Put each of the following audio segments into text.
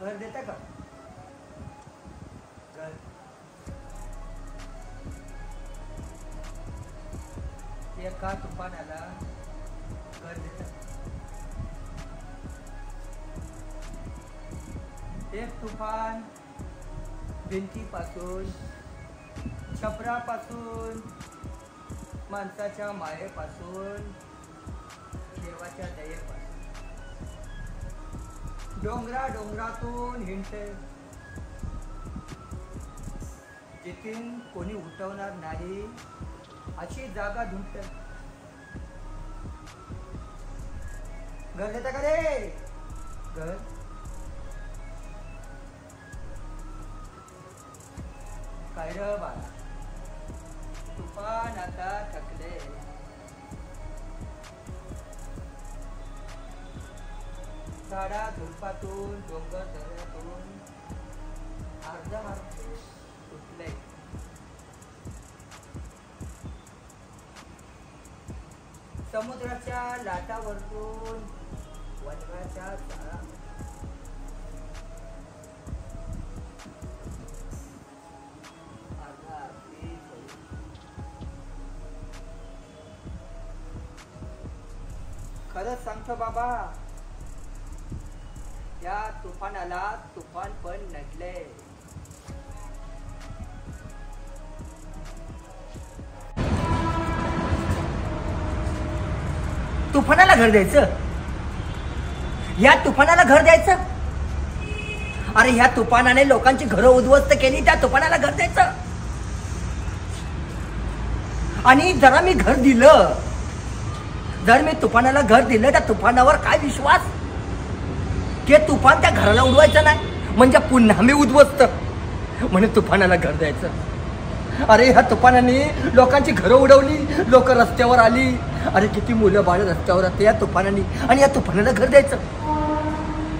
घर देता का? घर एका तुफानाला घर देता? एक तुफान भिंतीपासून, छपरापासून, माणसाच्या मायेपासून, देवाच्या दयेपासून डोंगरातून हिंडते, जिथून कोणी उठवणार नाही अशी जागा ढूंढते. घर देता का रे? घर काय र बाळा, तुफान आता थकले. झाडा झुडपातून, डोंगर दऱ्यातून अर्धा तुटले. समुद्राच्या लाटावरून वनराच्या जाळा, खरंच सांगतो बाबा, या तुफानाला तुफान पण नडले. तुफानाला घर द्यायचं? या तुफानाला घर द्यायचं? अरे ह्या तुफानाने लोकांची घरं उद्ध्वस्त केली, त्या तुफानाला घर द्यायचं? आणि जरा मी घर दिलं, जर मी तुफानाला घर दिलं, त्या तुफानावर काय विश्वास की तुफान त्या घराला उडवायचं नाही, म्हणजे पुन्हा मी उद्ध्वस्त म्हणून तुफानाला घर द्यायचं? अरे ह्या तुफानाने लोकांची घरं उडवली, लोक रस्त्यावर आली. अरे किती मुलं बाळ रस्त्यावर असते या तुफानाने, आणि या तुफानाला घर द्यायचं?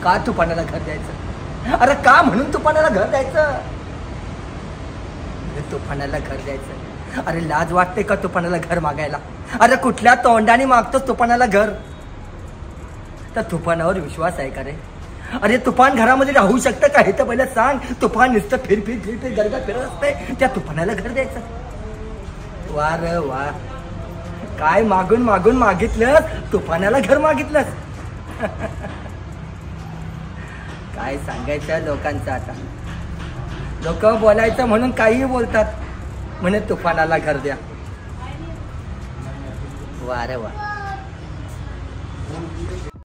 का तुफानाला घर द्यायचं? अरे का म्हणून तुफानाला घर द्यायचं? तुफानाला घर द्यायचं? अरे लाज वाटते का तुफानाला घर मागायला? अरे कुठल्या तोंडाने मागतोस तुफानाला घर? तर तुफानावर विश्वास आहे का रे? अरे तुफान घरामध्ये राहू शकतं का हे तर पहिलं सांग. तुफान नुसतं फिर गरगा फिरत असते, त्या तुफानाला घर द्यायचं? वा र वा, काय मागून मागून मागितलं, तुफानाला घर मागितलंस. काय सांगायचं लोकांचं आता. लोक बोलायचं म्हणून काहीही बोलतात, म्हणे तुफानाला घर द्या. वा रे वा.